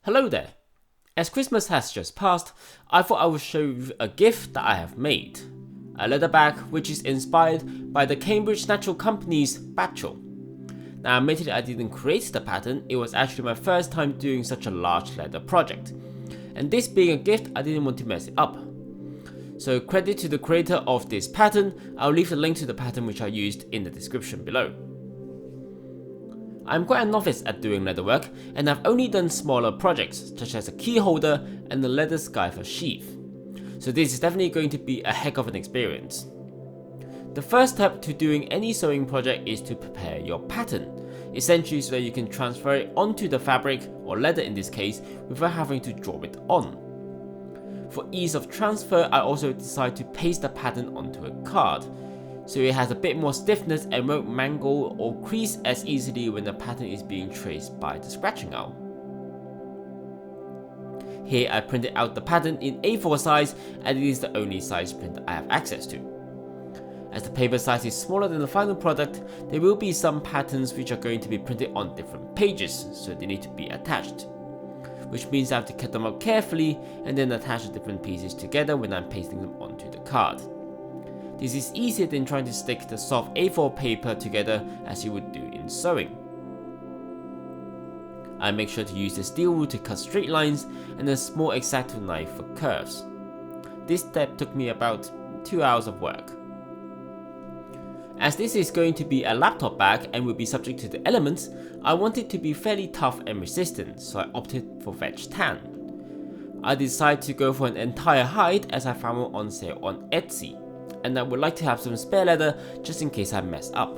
Hello there! As Christmas has just passed, I thought I would show you a gift that I have made. A leather bag which is inspired by the Cambridge Satchel company's Satchel. Now admittedly I didn't create the pattern, it was actually my first time doing such a large leather project. And this being a gift, I didn't want to mess it up. So credit to the creator of this pattern, I'll leave the link to the pattern which I used in the description below. I'm quite a novice at doing leatherwork, and I've only done smaller projects such as a key holder and the leather scyther sheath. So this is definitely going to be a heck of an experience. The first step to doing any sewing project is to prepare your pattern, essentially so that you can transfer it onto the fabric, or leather in this case, without having to draw it on. For ease of transfer, I also decided to paste the pattern onto a card, so it has a bit more stiffness and won't mangle or crease as easily when the pattern is being traced by the scratching owl. Here I printed out the pattern in A4 size, and it is the only size print I have access to. As the paper size is smaller than the final product, there will be some patterns which are going to be printed on different pages, so they need to be attached. Which means I have to cut them out carefully and then attach the different pieces together when I'm pasting them onto the card. This is easier than trying to stick the soft A4 paper together as you would do in sewing. I make sure to use the steel rule to cut straight lines and a small X-Acto knife for curves. This step took me about 2 hours of work. As this is going to be a laptop bag and will be subject to the elements, I want it to be fairly tough and resistant, so I opted for veg tan. I decided to go for an entire hide as I found one on sale on Etsy, and I would like to have some spare leather just in case I mess up.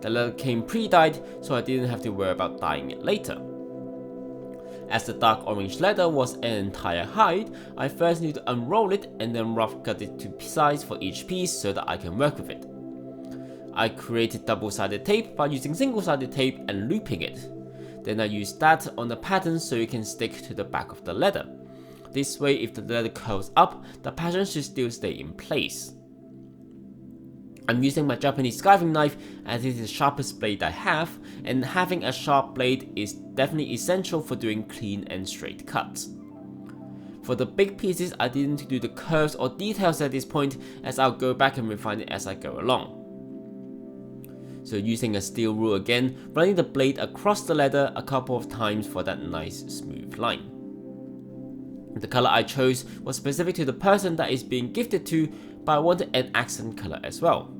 The leather came pre-dyed, so I didn't have to worry about dyeing it later. As the dark orange leather was an entire hide, I first need to unroll it and then rough cut it to size for each piece so that I can work with it. I created double-sided tape by using single-sided tape and looping it. Then I used that on the pattern so it can stick to the back of the leather. This way, if the leather curls up, the pattern should still stay in place. I'm using my Japanese scything knife as it is the sharpest blade I have, and having a sharp blade is definitely essential for doing clean and straight cuts. For the big pieces, I didn't do the curves or details at this point, as I'll go back and refine it as I go along. So using a steel rule again, running the blade across the leather a couple of times for that nice smooth line. The color I chose was specific to the person that is being gifted to, but I wanted an accent color as well.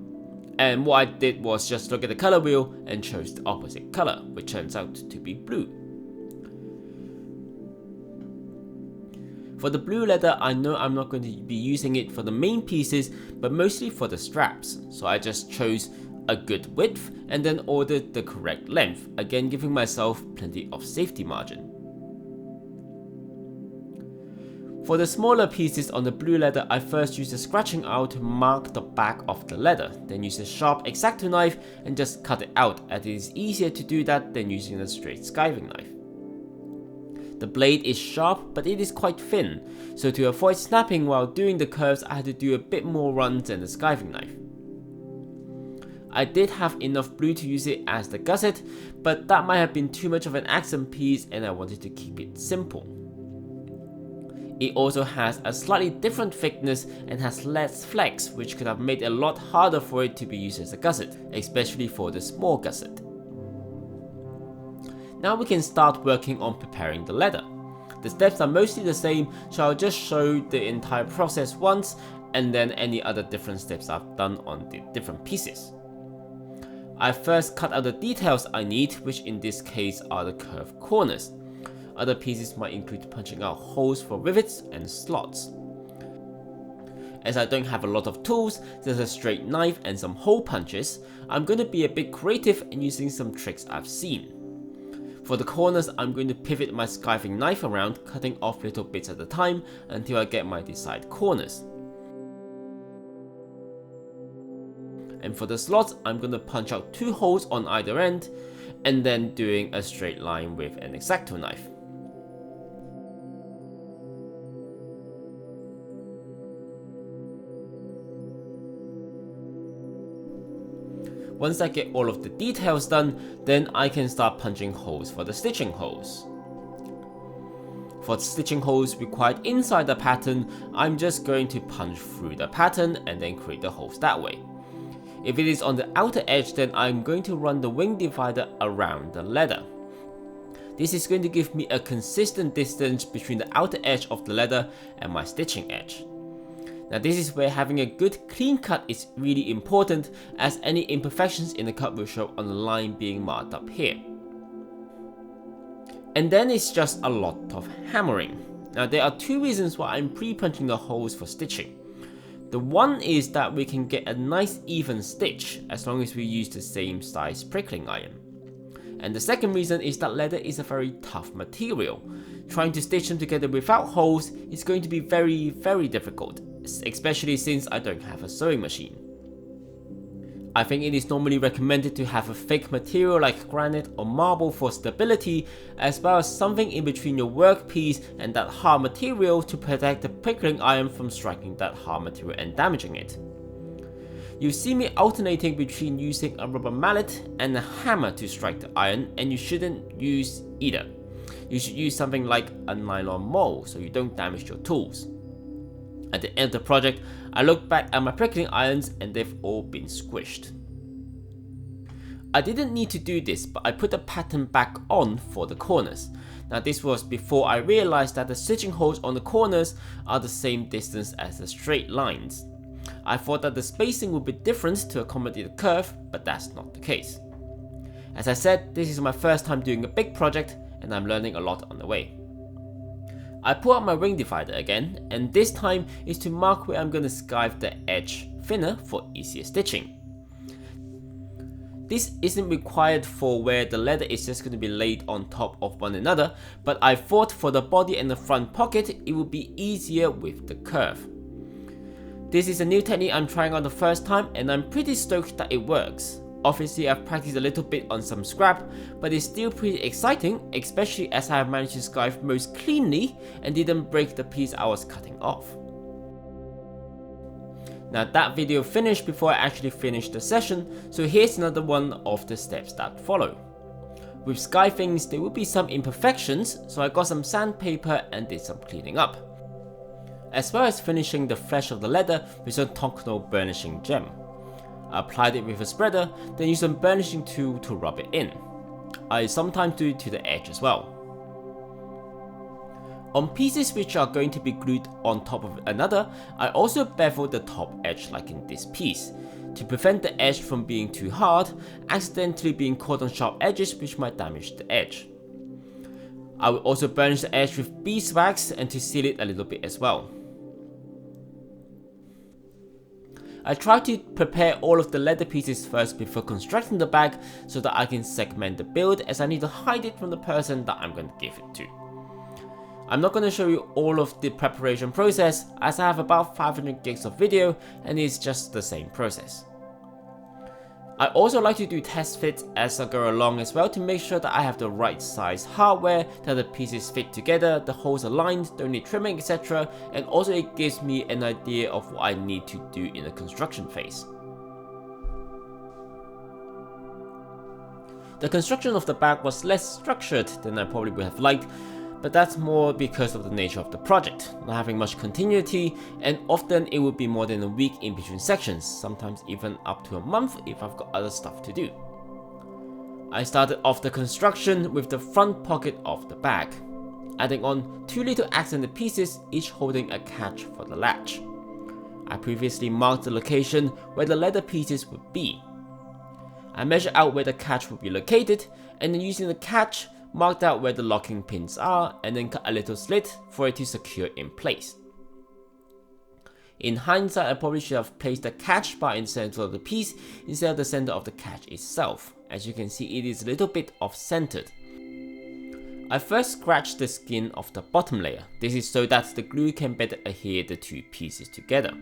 And what I did was just look at the color wheel and chose the opposite color, which turns out to be blue. For the blue leather, I know I'm not going to be using it for the main pieces, but mostly for the straps, so I just chose a good width and then ordered the correct length, again giving myself plenty of safety margin. For the smaller pieces on the blue leather, I first used a scratching owl to mark the back of the leather, then used a sharp X-Acto knife and just cut it out, as it is easier to do that than using a straight scything knife. The blade is sharp, but it is quite thin, so to avoid snapping while doing the curves, I had to do a bit more runs than the scything knife. I did have enough blue to use it as the gusset, but that might have been too much of an accent piece and I wanted to keep it simple. It also has a slightly different thickness and has less flex, which could have made it a lot harder for it to be used as a gusset, especially for the small gusset. Now we can start working on preparing the leather. The steps are mostly the same, so I'll just show the entire process once and then any other different steps I've done on the different pieces. I first cut out the details I need, which in this case are the curved corners. Other pieces might include punching out holes for rivets and slots. As I don't have a lot of tools, there's a straight knife and some hole punches, I'm going to be a bit creative and using some tricks I've seen. For the corners, I'm going to pivot my scything knife around, cutting off little bits at a time until I get my desired corners. And for the slots, I'm going to punch out 2 holes on either end, and then doing a straight line with an X-Acto knife. Once I get all of the details done, then I can start punching holes for the stitching holes. For stitching holes required inside the pattern, I'm just going to punch through the pattern and then create the holes that way. If it is on the outer edge, then I'm going to run the wing divider around the leather. This is going to give me a consistent distance between the outer edge of the leather and my stitching edge. Now this is where having a good clean cut is really important, as any imperfections in the cut will show on the line being marked up here. And then it's just a lot of hammering. Now there are two reasons why I'm pre-punching the holes for stitching. The one is that we can get a nice even stitch as long as we use the same size prickling iron. And the second reason is that leather is a very tough material. Trying to stitch them together without holes is going to be very difficult, especially since I don't have a sewing machine. I think it is normally recommended to have a thick material like granite or marble for stability, as well as something in between your workpiece and that hard material to protect the prickling iron from striking that hard material and damaging it. You see me alternating between using a rubber mallet and a hammer to strike the iron, and you shouldn't use either. You should use something like a nylon mold so you don't damage your tools. At the end of the project, I look back at my prickling irons and they've all been squished. I didn't need to do this, but I put the pattern back on for the corners. Now this was before I realized that the stitching holes on the corners are the same distance as the straight lines. I thought that the spacing would be different to accommodate the curve, but that's not the case. As I said, this is my first time doing a big project and I'm learning a lot on the way. I pull out my wing divider again, and this time is to mark where I'm going to skive the edge thinner for easier stitching. This isn't required for where the leather is just going to be laid on top of one another, but I thought for the body and the front pocket it would be easier with the curve. This is a new technique I'm trying on the first time and I'm pretty stoked that it works. Obviously I've practiced a little bit on some scrap, but it's still pretty exciting, especially as I have managed to skive most cleanly and didn't break the piece I was cutting off. Now that video finished before I actually finished the session, so here's another one of the steps that follow. With skivings there will be some imperfections, so I got some sandpaper and did some cleaning up, as well as finishing the flesh of the leather with some Tonkinol burnishing gem. I applied it with a spreader, then used a burnishing tool to rub it in. I sometimes do it to the edge as well. On pieces which are going to be glued on top of another, I also bevel the top edge like in this piece, to prevent the edge from being too hard, accidentally being caught on sharp edges which might damage the edge. I will also burnish the edge with beeswax and to seal it a little bit as well. I try to prepare all of the leather pieces first before constructing the bag so that I can segment the build, as I need to hide it from the person that I'm going to give it to. I'm not going to show you all of the preparation process, as I have about 500 gigs of video and it's just the same process. I also like to do test fits as I go along as well to make sure that I have the right size hardware, that the pieces fit together, the holes are aligned, don't need trimming, etc. And also it gives me an idea of what I need to do in the construction phase. The construction of the bag was less structured than I probably would have liked, but that's more because of the nature of the project, not having much continuity, and often it would be more than a week in between sections, sometimes even up to a month if I've got other stuff to do. I started off the construction with the front pocket of the bag, adding on 2 little accented pieces, each holding a catch for the latch. I previously marked the location where the leather pieces would be. I measured out where the catch would be located, and then using the catch, marked out where the locking pins are, and then cut a little slit for it to secure in place. In hindsight, I probably should have placed the catch bar in the center of the piece instead of the center of the catch itself. As you can see, it is a little bit off-centered. I first scratched the skin of the bottom layer. This is so that the glue can better adhere the two pieces together.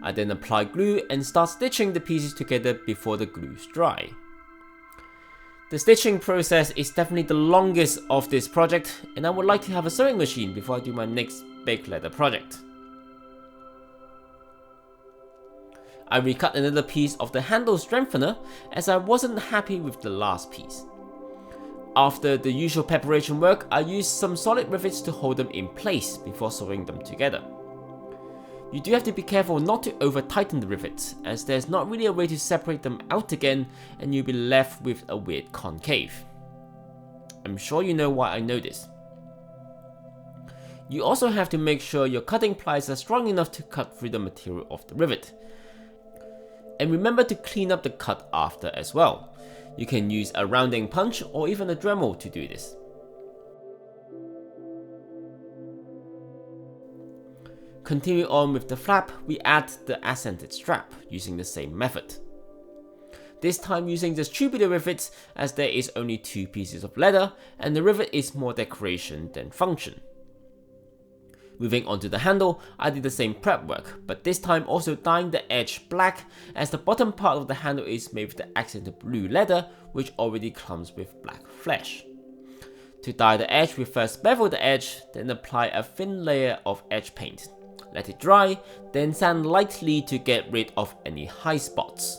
I then apply glue and start stitching the pieces together before the glue is dry. The stitching process is definitely the longest of this project, and I would like to have a sewing machine before I do my next big leather project. I recut another piece of the handle strengthener as I wasn't happy with the last piece. After the usual preparation work, I use some solid rivets to hold them in place before sewing them together. You do have to be careful not to over tighten the rivets, as there's not really a way to separate them out again and you'll be left with a weird concave. I'm sure you know why I know this. You also have to make sure your cutting pliers are strong enough to cut through the material of the rivet. And remember to clean up the cut after as well. You can use a rounding punch or even a Dremel to do this. Continuing on with the flap, we add the accented strap using the same method. This time using just tubular rivets, as there is only 2 pieces of leather and the rivet is more decoration than function. Moving on to the handle, I did the same prep work, but this time also dyeing the edge black, as the bottom part of the handle is made with the accented blue leather, which already comes with black flesh. To dye the edge, we first bevel the edge, then apply a thin layer of edge paint. Let it dry, then sand lightly to get rid of any high spots.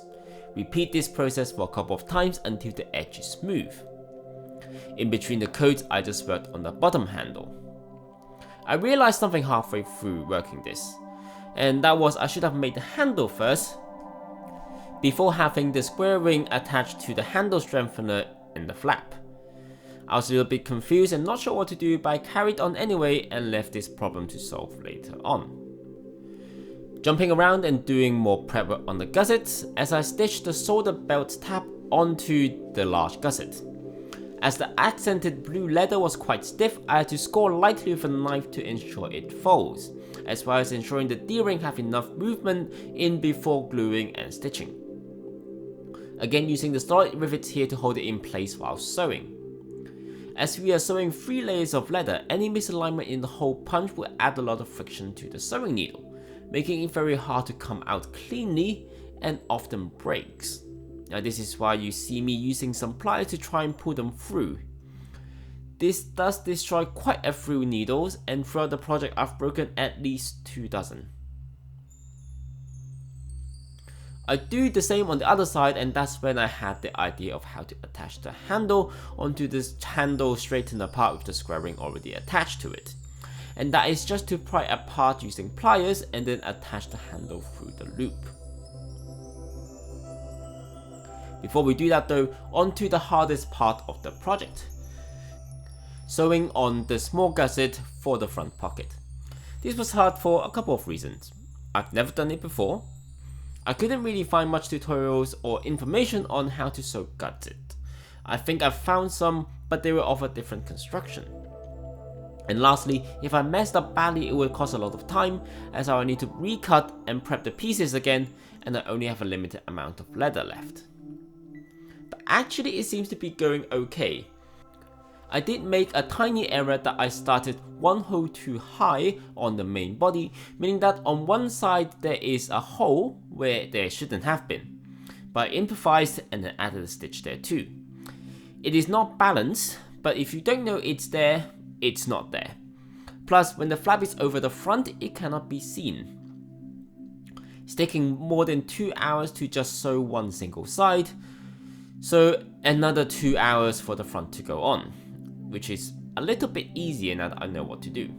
Repeat this process for a couple of times until the edge is smooth. In between the coats, I just worked on the bottom handle. I realized something halfway through working this, and that was I should have made the handle first before having the square ring attached to the handle strengthener and the flap. I was a little bit confused and not sure what to do, but I carried on anyway and left this problem to solve later on. Jumping around and doing more prep work on the gussets as I stitched the solder belt tab onto the large gusset. As the accented blue leather was quite stiff, I had to score lightly with a knife to ensure it folds, as well as ensuring the D-ring have enough movement in before gluing and stitching. Again using the solid rivets here to hold it in place while sewing. As we are sewing 3 layers of leather, any misalignment in the hole punch will add a lot of friction to the sewing needle, making it very hard to come out cleanly and often breaks. Now this is why you see me using some pliers to try and pull them through. This does destroy quite a few needles, and throughout the project I've broken at least 2 dozen. I do the same on the other side, and that's when I had the idea of how to attach the handle onto this handle straightener part with the square ring already attached to it. And that is just to pry apart using pliers and then attach the handle through the loop. Before we do that though, on to the hardest part of the project. Sewing on the small gusset for the front pocket. This was hard for a couple of reasons. I've never done it before. I couldn't really find much tutorials or information on how to sew gusset. I think I found some, but they were of a different construction. And lastly, if I messed up badly, it would cost a lot of time, as I will need to recut and prep the pieces again, and I only have a limited amount of leather left. But actually it seems to be going okay. I did make a tiny error that I started one hole too high on the main body, meaning that on one side there is a hole where there shouldn't have been. But I improvised and then added a stitch there too. It is not balanced, but if you don't know it's there, it's not there. Plus, when the flap is over the front, it cannot be seen. It's taking more than 2 hours to just sew one single side, so another 2 hours for the front to go on, which is a little bit easier now that I know what to do.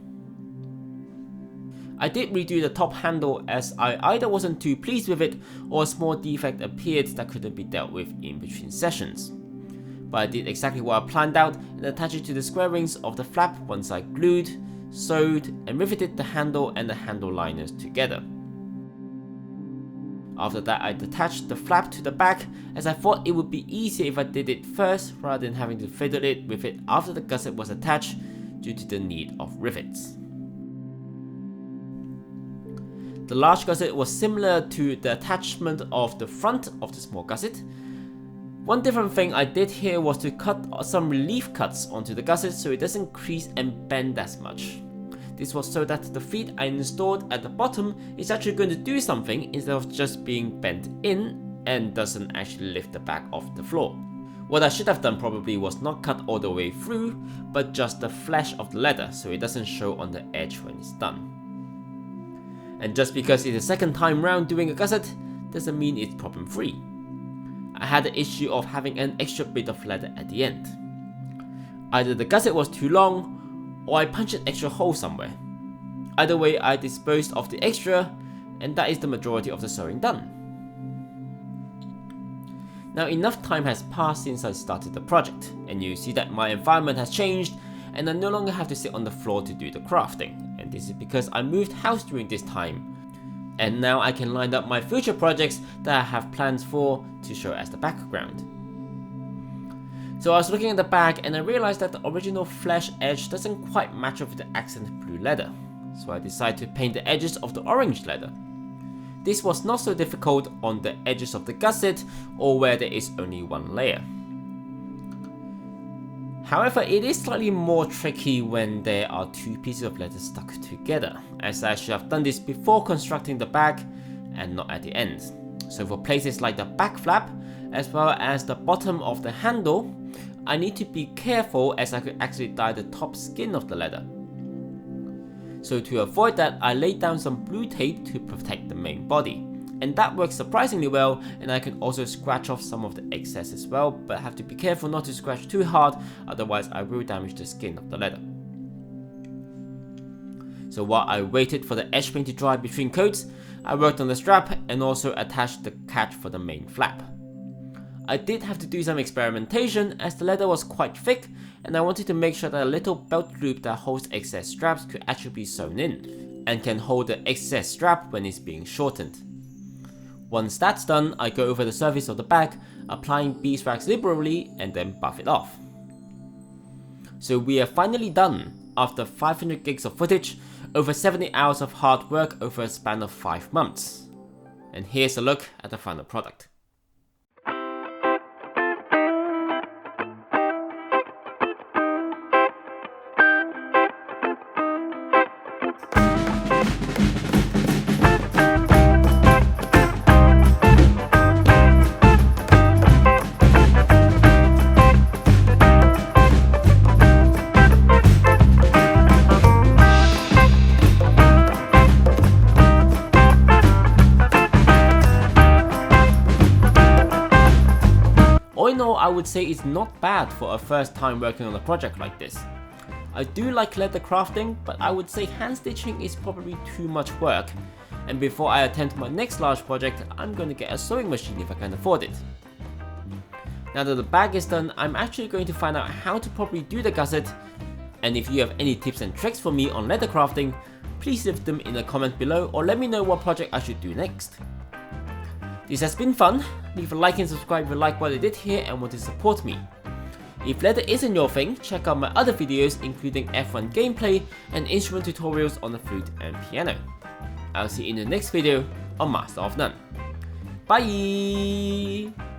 I did redo the top handle as I either wasn't too pleased with it or a small defect appeared that couldn't be dealt with in between sessions. But I did exactly what I planned out and attached it to the square rings of the flap once I glued, sewed and riveted the handle and the handle liners together. After that I detached the flap to the back, as I thought it would be easier if I did it first rather than having to fiddle it with it after the gusset was attached due to the need of rivets. The large gusset was similar to the attachment of the front of the small gusset. One different thing I did here was to cut some relief cuts onto the gusset so it doesn't crease and bend as much. This was so that the feet I installed at the bottom is actually going to do something instead of just being bent in and doesn't actually lift the back off the floor. What I should have done probably was not cut all the way through, but just the flesh of the leather so it doesn't show on the edge when it's done. And just because it's the second time round doing a gusset doesn't mean it's problem free. I had the issue of having an extra bit of leather at the end. Either the gusset was too long, or I punched an extra hole somewhere. Either way, I disposed of the extra, and that is the majority of the sewing done. Now enough time has passed since I started the project, and you see that my environment has changed, and I no longer have to sit on the floor to do the crafting, and this is because I moved house during this time. And now I can line up my future projects that I have plans for to show as the background. So I was looking at the bag and I realized that the original flesh edge doesn't quite match up with the accent blue leather, so I decided to paint the edges of the orange leather. This was not so difficult on the edges of the gusset or where there is only one layer. However, it is slightly more tricky when there are two pieces of leather stuck together, as I should have done this before constructing the bag and not at the end. So for places like the back flap, as well as the bottom of the handle, I need to be careful as I could actually dye the top skin of the leather. So to avoid that, I laid down some blue tape to protect the main body. And that works surprisingly well, and I can also scratch off some of the excess as well, but I have to be careful not to scratch too hard, otherwise I will damage the skin of the leather. So while I waited for the edge paint to dry between coats, I worked on the strap and also attached the catch for the main flap. I did have to do some experimentation as the leather was quite thick, and I wanted to make sure that a little belt loop that holds excess straps could actually be sewn in, and can hold the excess strap when it's being shortened. Once that's done, I go over the surface of the bag, applying beeswax liberally and then buff it off. So we are finally done, after 500 gigs of footage, over 70 hours of hard work over a span of 5 months. And here's a look at the final product. All in all, I would say it's not bad for a first time working on a project like this. I do like leather crafting, but I would say hand stitching is probably too much work, and before I attempt my next large project, I'm going to get a sewing machine if I can afford it. Now that the bag is done, I'm actually going to find out how to properly do the gusset, and if you have any tips and tricks for me on leather crafting, please leave them in a comment below or let me know what project I should do next. This has been fun. Leave a like and subscribe if you like what I did here and want to support me. If leather isn't your thing, check out my other videos including F1 gameplay and instrument tutorials on the flute and piano. I'll see you in the next video on Master of None. Bye!